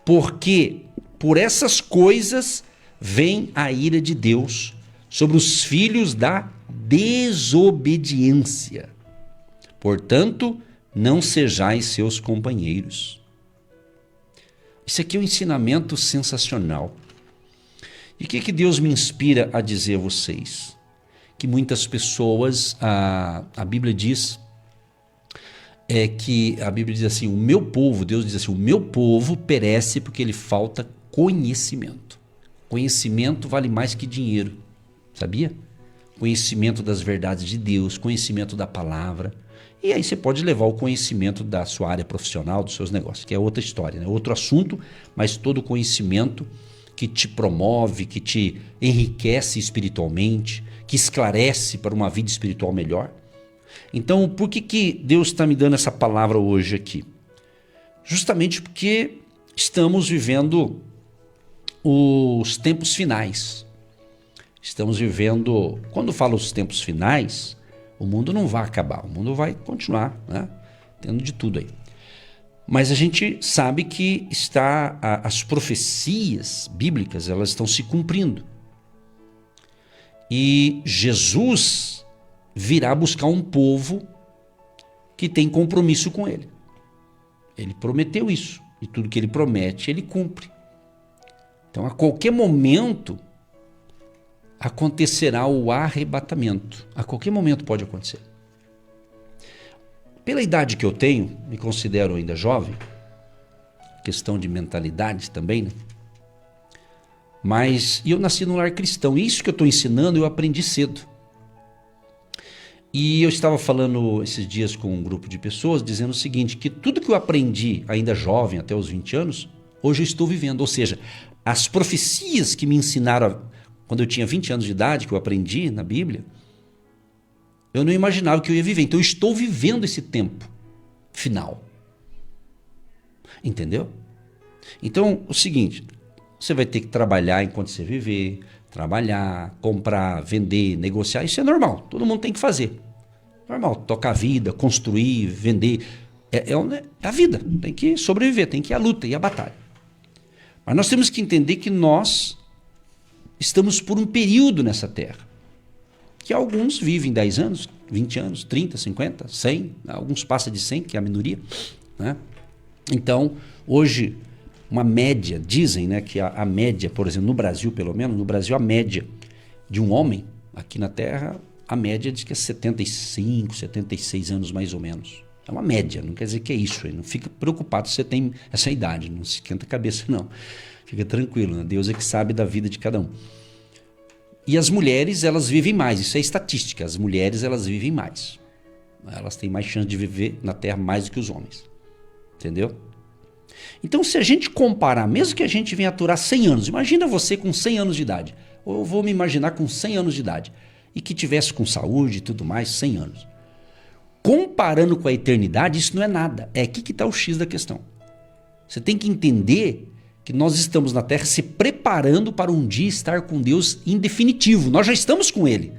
porque por essas coisas vem a ira de Deus sobre os filhos da desobediência. Portanto, não sejais seus companheiros. Isso aqui é um ensinamento sensacional. E o que Deus me inspira a dizer a vocês? Que muitas pessoas, a Bíblia diz, a Bíblia diz assim, o meu povo, Deus diz assim, o meu povo perece porque lhe falta conhecimento. Conhecimento vale mais que dinheiro, sabia? Conhecimento das verdades de Deus, conhecimento da palavra. E aí você pode levar o conhecimento da sua área profissional, dos seus negócios, que é outra história, né? Outro assunto, mas todo conhecimento que te promove, que te enriquece espiritualmente, que esclarece para uma vida espiritual melhor. Então, por que Deus está me dando essa palavra hoje aqui? Justamente porque estamos vivendo os tempos finais. Estamos vivendo, quando falo os tempos finais, o mundo não vai acabar, o mundo vai continuar, né? Tendo de tudo aí. Mas a gente sabe que as profecias bíblicas, elas estão se cumprindo. E Jesus virá buscar um povo que tem compromisso com ele. Ele prometeu isso, e tudo que ele promete, ele cumpre. Então, a qualquer momento, acontecerá o arrebatamento. A qualquer momento pode acontecer. Pela idade que eu tenho, me considero ainda jovem, questão de mentalidade também, né? Mas eu nasci num lar cristão, e isso que eu estou ensinando eu aprendi cedo. E eu estava falando esses dias com um grupo de pessoas, dizendo o seguinte, que tudo que eu aprendi ainda jovem, até os 20 anos, hoje eu estou vivendo. Ou seja, as profecias que me ensinaram quando eu tinha 20 anos de idade, que eu aprendi na Bíblia, eu não imaginava que eu ia viver. Então eu estou vivendo esse tempo final. Entendeu? Então, o seguinte, você vai ter que trabalhar enquanto você viver, trabalhar, comprar, vender, negociar, isso é normal, todo mundo tem que fazer. Normal, tocar a vida, construir, vender, é a vida, tem que sobreviver, tem que ir à luta e à batalha. Mas nós temos que entender que nós estamos por um período nessa terra, que alguns vivem 10 anos, 20 anos, 30, 50, 100, alguns passam de 100, que é a minoria, né? Então, hoje, uma média, dizem, né, que a média, por exemplo, no Brasil pelo menos, no Brasil a média de um homem aqui na Terra, a média diz que é 75, 76 anos mais ou menos. É uma média, não quer dizer que é isso. Não fica preocupado se você tem essa idade, não se esquenta a cabeça não. Fica tranquilo, né? Deus é que sabe da vida de cada um. E as mulheres, elas vivem mais, isso é estatística, as mulheres elas vivem mais. Elas têm mais chance de viver na Terra mais do que os homens. Entendeu? Então, se a gente comparar, mesmo que a gente venha aturar 100 anos, imagina você com 100 anos de idade, ou eu vou me imaginar com 100 anos de idade, e que tivesse com saúde e tudo mais, 100 anos. Comparando com a eternidade, isso não é nada. É aqui que está o X da questão. Você tem que entender que nós estamos na Terra se preparando para um dia estar com Deus em definitivo. Nós já estamos com Ele.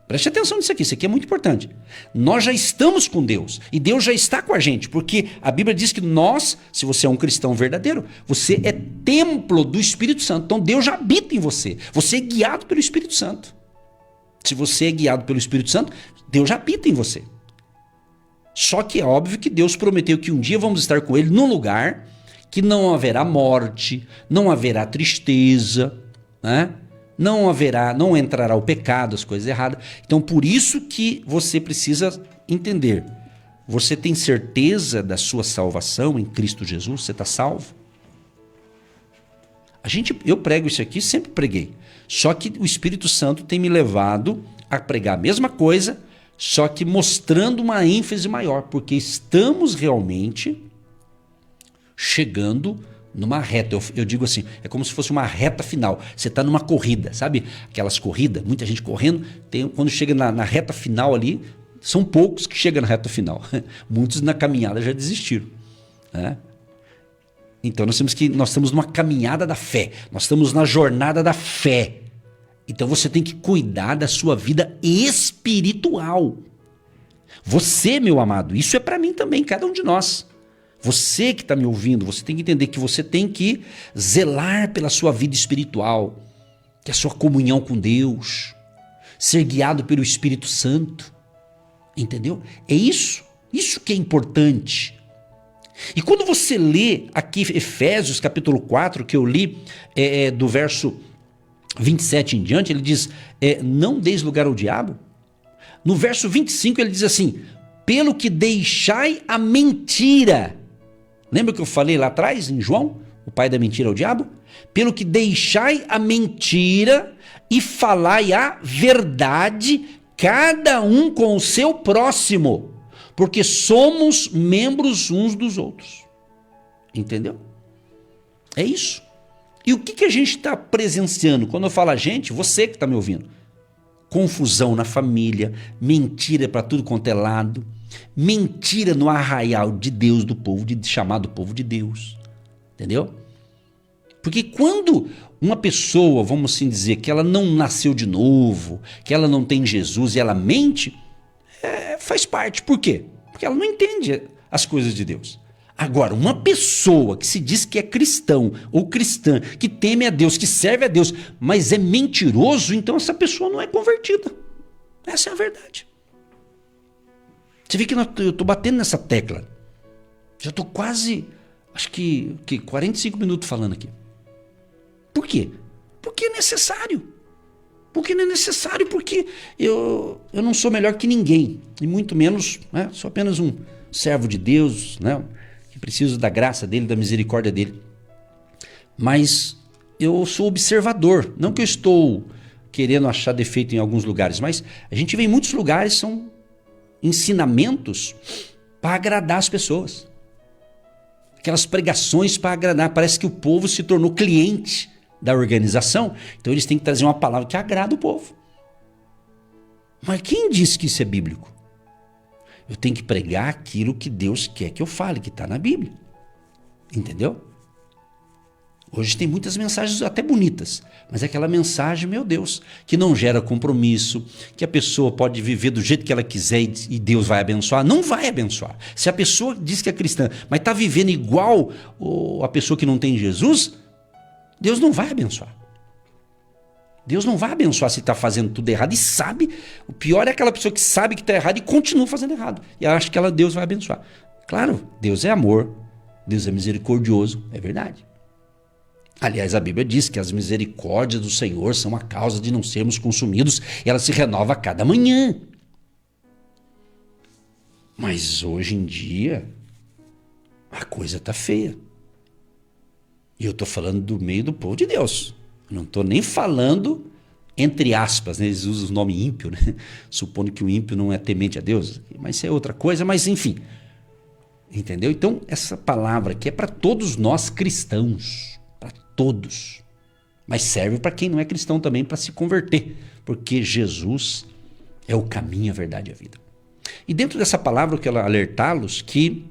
Preste atenção nisso aqui, isso aqui é muito importante. Nós já estamos com Deus e Deus já está com a gente, porque a Bíblia diz que nós, se você é um cristão verdadeiro, você é templo do Espírito Santo. Então Deus já habita em você. Você é guiado pelo Espírito Santo. Se você é guiado pelo Espírito Santo, Deus já habita em você. Só que é óbvio que Deus prometeu que um dia vamos estar com Ele num lugar que não haverá morte, não haverá tristeza, né? Não entrará o pecado, as coisas erradas. Então, por isso que você precisa entender. Você tem certeza da sua salvação em Cristo Jesus? Você está salvo? Eu prego isso aqui, sempre preguei. Só que o Espírito Santo tem me levado a pregar a mesma coisa, só que mostrando uma ênfase maior, porque estamos realmente chegando numa reta. Eu digo assim, é como se fosse uma reta final. Você está numa corrida, sabe? Aquelas corridas, muita gente correndo, quando chega na reta final ali, são poucos que chegam na reta final. Muitos na caminhada já desistiram, né? Então nós estamos numa caminhada da fé, nós estamos na jornada da fé. Então você tem que cuidar da sua vida espiritual. Você, meu amado, isso é para mim também, cada um de nós. Você que está me ouvindo, você tem que entender que você tem que zelar pela sua vida espiritual, que é a sua comunhão com Deus, ser guiado pelo Espírito Santo, entendeu? É isso que é importante. E quando você lê aqui Efésios capítulo 4, que eu li do verso 27 em diante, ele diz, não deis lugar ao diabo. No verso 25 ele diz assim, pelo que deixai a mentira. Lembra que eu falei lá atrás, em João? O pai da mentira é o diabo? Pelo que deixai a mentira e falai a verdade, cada um com o seu próximo, porque somos membros uns dos outros. Entendeu? É isso. E o que a gente está presenciando? Quando eu falo a gente, você que está me ouvindo. Confusão na família, mentira para tudo quanto é lado, mentira no arraial de Deus, chamado povo de Deus. Entendeu? Porque quando uma pessoa, vamos assim dizer, que ela não nasceu de novo, que ela não tem Jesus e ela mente, faz parte. Por quê? Porque ela não entende as coisas de Deus. Agora, uma pessoa que se diz que é cristão ou cristã, que teme a Deus, que serve a Deus, mas é mentiroso, então essa pessoa não é convertida. Essa é a verdade. Você vê que eu estou batendo nessa tecla. Já estou quase, acho que 45 minutos falando aqui. Por quê? Porque é necessário. Porque não é necessário, porque eu não sou melhor que ninguém. E muito menos, né, sou apenas um servo de Deus, né, que preciso da graça dele, da misericórdia dele. Mas eu sou observador. Não que eu estou querendo achar defeito em alguns lugares, mas a gente vê em muitos lugares, são ensinamentos para agradar as pessoas. Aquelas pregações para agradar. Parece que o povo se tornou cliente da organização, então eles têm que trazer uma palavra que agrada o povo. Mas quem disse que isso é bíblico? Eu tenho que pregar aquilo que Deus quer que eu fale, que está na Bíblia. Entendeu? Hoje tem muitas mensagens até bonitas, mas é aquela mensagem, meu Deus, que não gera compromisso, que a pessoa pode viver do jeito que ela quiser e Deus vai abençoar. Não vai abençoar. Se a pessoa diz que é cristã, mas está vivendo igual a pessoa que não tem Jesus, Deus não vai abençoar. Deus não vai abençoar se está fazendo tudo errado e sabe. O pior é aquela pessoa que sabe que está errado e continua fazendo errado. E acha que Deus vai abençoar. Claro, Deus é amor, Deus é misericordioso, é verdade. Aliás, a Bíblia diz que as misericórdias do Senhor são a causa de não sermos consumidos e ela se renova a cada manhã. Mas hoje em dia, a coisa está feia. E eu estou falando do meio do povo de Deus. Eu não estou nem falando, entre aspas, né? Eles usam o nome ímpio, né? Supondo que o ímpio não é temente a Deus. Mas isso é outra coisa, mas enfim. Entendeu? Então, essa palavra aqui é para todos nós cristãos. Para todos. Mas serve para quem não é cristão também para se converter. Porque Jesus é o caminho, a verdade e a vida. E dentro dessa palavra eu quero alertá-los que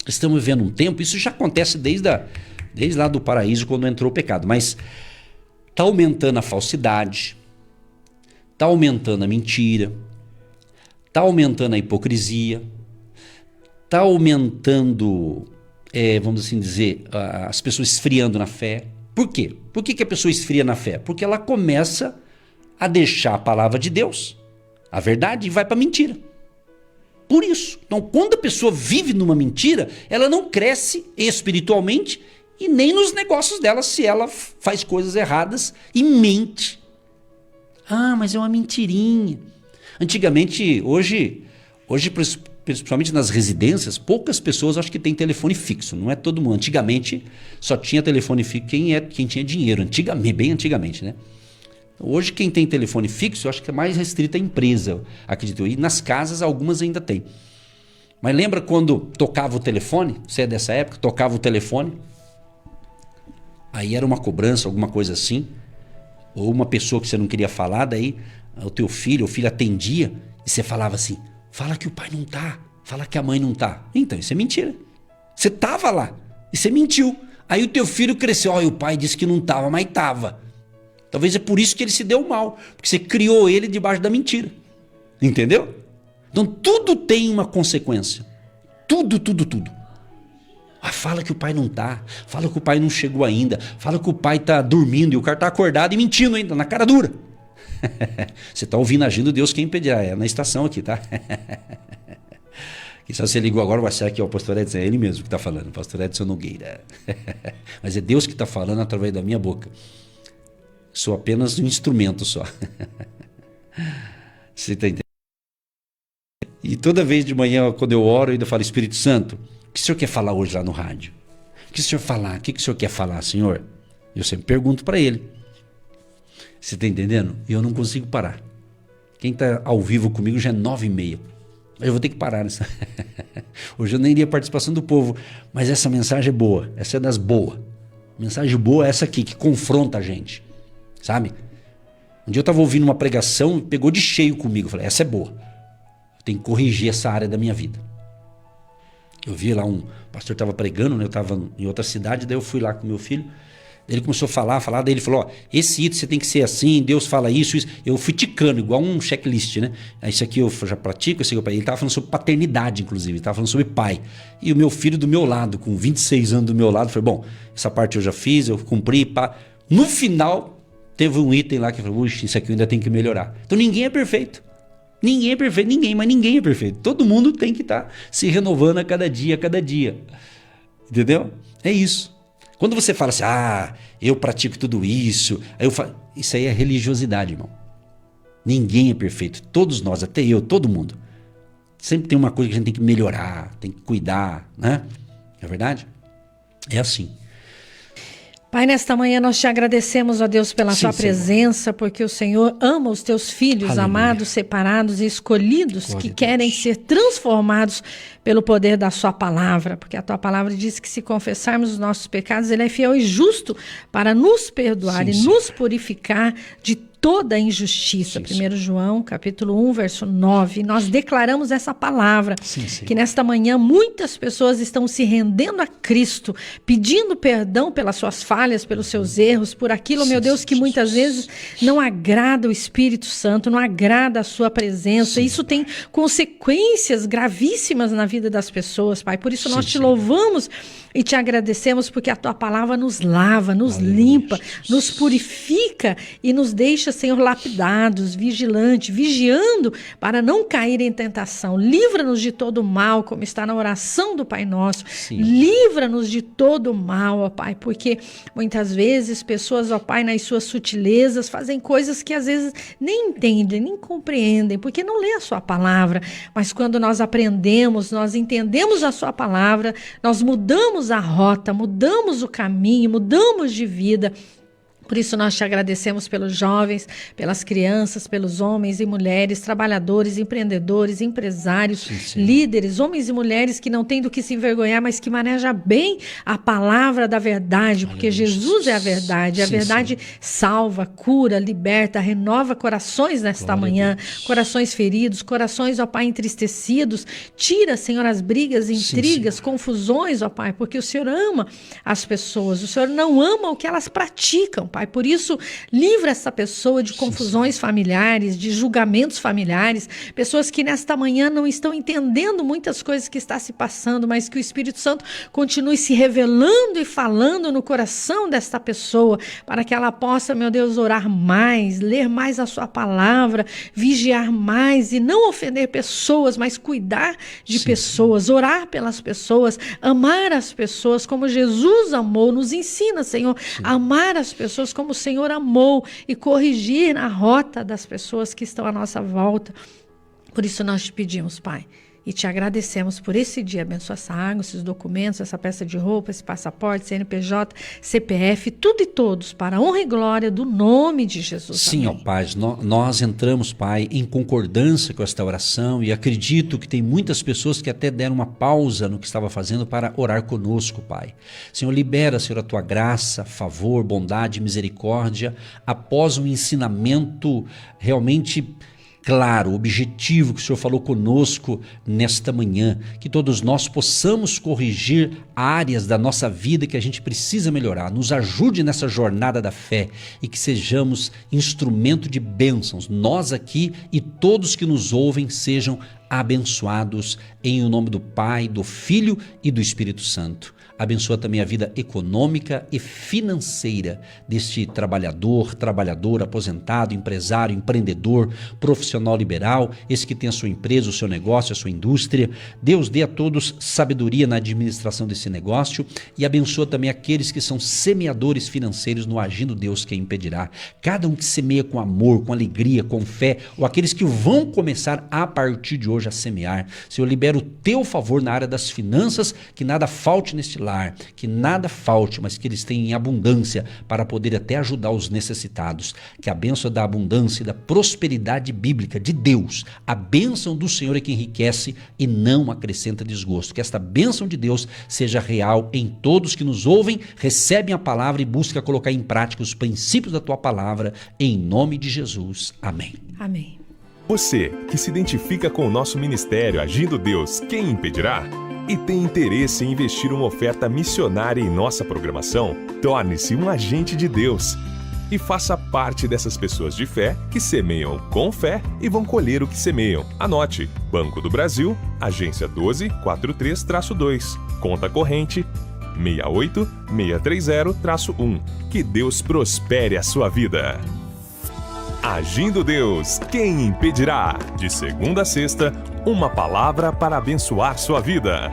estamos vivendo um tempo, isso já acontece desde lá do paraíso, quando entrou o pecado, mas está aumentando a falsidade, está aumentando a mentira, está aumentando a hipocrisia, está aumentando, vamos assim dizer, as pessoas esfriando na fé. Por quê? Por que a pessoa esfria na fé? Porque ela começa a deixar a palavra de Deus, a verdade, e vai para a mentira. Por isso. Então, quando a pessoa vive numa mentira, ela não cresce espiritualmente e nem nos negócios dela, se ela faz coisas erradas e mente. Ah, mas é uma mentirinha. Antigamente, hoje principalmente nas residências, poucas pessoas acho que têm telefone fixo. Não é todo mundo. Antigamente, só tinha telefone fixo quem tinha dinheiro. Antigamente, bem antigamente, né? Hoje, quem tem telefone fixo, eu acho que é mais restrita a empresa, acredito. E nas casas, algumas ainda tem. Mas lembra quando tocava o telefone? Você é dessa época? Tocava o telefone. Aí era uma cobrança, alguma coisa assim. Ou uma pessoa que você não queria falar, daí o teu filho ou filha atendia e você falava assim, fala que o pai não tá, fala que a mãe não tá. Então, isso é mentira. Você tava lá e você mentiu. Aí o teu filho cresceu, ó, e o pai disse que não tava, mas tava. Talvez é por isso que ele se deu mal, porque você criou ele debaixo da mentira. Entendeu? Então tudo tem uma consequência. Tudo. Ah, fala que o pai não tá, fala que o pai não chegou ainda, fala que o pai tá dormindo e o cara tá acordado e mentindo ainda, na cara dura. Você tá ouvindo agindo Deus quem impedirá, é na estação aqui, tá? Que só você ligou agora, vai ser aqui, ó, o pastor Edson, é ele mesmo que tá falando, o pastor Edson Nogueira. Mas é Deus que tá falando através da minha boca. Sou apenas um instrumento só. Você tá entendendo? E toda vez de manhã, quando eu oro, eu ainda falo, Espírito Santo, o que o senhor quer falar hoje lá no rádio? O que o senhor falar? O que o senhor quer falar, Senhor? Eu sempre pergunto para ele. Você está entendendo? E eu não consigo parar. Quem está ao vivo comigo já é 9h30. Eu vou ter que parar nessa. Hoje eu nem iria a participação do povo, mas essa mensagem é boa. Essa é das boas. Mensagem boa é essa aqui, que confronta a gente. Sabe? Um dia eu estava ouvindo uma pregação e pegou de cheio comigo. Eu falei, essa é boa. Eu tenho que corrigir essa área da minha vida. Eu vi lá o pastor estava pregando, né? Eu estava em outra cidade, daí eu fui lá com meu filho. Ele começou a falar, daí ele falou, ó, esse item você tem que ser assim, Deus fala isso. Eu fui ticando, igual um checklist, né? Isso aqui eu já pratico, esse aqui ele estava falando sobre paternidade, inclusive, ele estava falando sobre pai. E o meu filho do meu lado, com 26 anos do meu lado, falei, bom, essa parte eu já fiz, eu cumpri, pá. No final, teve um item lá que eu falei, puxa, isso aqui eu ainda tenho que melhorar. Então ninguém é perfeito. Ninguém é perfeito, mas ninguém é perfeito. Todo mundo tem que estar se renovando a cada dia. Entendeu? É isso. Quando você fala assim, eu pratico tudo isso, aí eu falo, isso aí é religiosidade, irmão. Ninguém é perfeito. Todos nós, até eu, todo mundo. Sempre tem uma coisa que a gente tem que melhorar, tem que cuidar, né? Não é verdade? É assim. Pai, nesta manhã nós te agradecemos, ó Deus, pela tua presença, porque o Senhor ama os teus filhos, aleluia, amados, separados e escolhidos, glória que querem ser transformados pelo poder da sua palavra, porque a tua palavra diz que se confessarmos os nossos pecados, ele é fiel e justo para nos perdoar e nos purificar de toda a injustiça. 1 João, capítulo 1, verso 9. Nós declaramos essa palavra, que nesta manhã muitas pessoas estão se rendendo a Cristo, pedindo perdão pelas suas falhas, pelos seus erros, por aquilo, meu Deus, que muitas vezes não agrada o Espírito Santo, não agrada a sua presença. Isso tem consequências gravíssimas na vida das pessoas, Pai. Por isso nós te louvamos e te agradecemos, porque a tua palavra nos lava, nos limpa, nos purifica e nos deixa, Senhor, lapidados, vigilantes, vigiando para não cair em tentação. Livra-nos de todo mal, como está na oração do Pai Nosso. Livra-nos de todo mal, ó Pai, porque muitas vezes pessoas, ó Pai, nas suas sutilezas, fazem coisas que às vezes nem entendem, nem compreendem, porque não lê a sua palavra. Mas quando nós aprendemos, nós entendemos a sua palavra, nós mudamos a rota, mudamos o caminho, mudamos de vida. Por isso nós te agradecemos pelos jovens, pelas crianças, pelos homens e mulheres, trabalhadores, empreendedores, empresários, líderes, homens e mulheres que não têm do que se envergonhar, mas que manejam bem a palavra da verdade, porque Jesus é a verdade. A verdade salva, cura, liberta, renova corações nesta manhã, corações feridos, corações, ó Pai, entristecidos. Tira, Senhor, as brigas, intrigas, confusões, ó Pai, porque o Senhor ama as pessoas, o Senhor não ama o que elas praticam, Pai. Por isso, livra essa pessoa de confusões familiares, de julgamentos familiares, pessoas que nesta manhã não estão entendendo muitas coisas que está se passando, mas que o Espírito Santo continue se revelando e falando no coração desta pessoa, para que ela possa, meu Deus, orar mais, ler mais a sua palavra, vigiar mais e não ofender pessoas, mas cuidar de pessoas, orar pelas pessoas, amar as pessoas como Jesus amou. Nos ensina, Senhor, a amar as pessoas como o Senhor amou e corrigir a rota das pessoas que estão à nossa volta. Por isso nós te pedimos, Pai, e te agradecemos por esse dia. Abençoa essa água, esses documentos, essa peça de roupa, esse passaporte, CNPJ, CPF, tudo e todos, para a honra e glória do nome de Jesus. Sim, ó Pai, nós entramos, Pai, em concordância com esta oração e acredito que tem muitas pessoas que até deram uma pausa no que estava fazendo para orar conosco, Pai. Senhor, libera, Senhor, a tua graça, favor, bondade, misericórdia, após um ensinamento realmente claro, objetivo que o Senhor falou conosco nesta manhã, que todos nós possamos corrigir áreas da nossa vida que a gente precisa melhorar, nos ajude nessa jornada da fé e que sejamos instrumento de bênçãos, nós aqui e todos que nos ouvem sejam abençoados em o nome do Pai, do Filho e do Espírito Santo. Abençoa também a vida econômica e financeira deste trabalhador, aposentado, empresário, empreendedor, profissional liberal, esse que tem a sua empresa, o seu negócio, a sua indústria. Deus dê a todos sabedoria na administração desse negócio e abençoa também aqueles que são semeadores financeiros no agindo Deus quem impedirá. Cada um que semeia com amor, com alegria, com fé, ou aqueles que vão começar a partir de hoje a semear. Senhor, libera o teu favor na área das finanças, que nada falte neste lar, que nada falte, mas que eles tenham em abundância para poder até ajudar os necessitados. Que a bênção da abundância e da prosperidade bíblica de Deus, a bênção do Senhor é que enriquece e não acrescenta desgosto. Que esta bênção de Deus seja real em todos que nos ouvem, recebem a palavra e buscam colocar em prática os princípios da tua palavra, em nome de Jesus. Amém. Amém. Você que se identifica com o nosso ministério Agindo Deus, quem impedirá? e tem interesse em investir uma oferta missionária em nossa programação? Torne-se um agente de Deus e faça parte dessas pessoas de fé que semeiam com fé e vão colher o que semeiam. Anote: Banco do Brasil, agência 1243-2, conta corrente 68630-1. Que Deus prospere a sua vida. Agindo Deus, quem impedirá? De segunda a sexta, uma palavra para abençoar sua vida.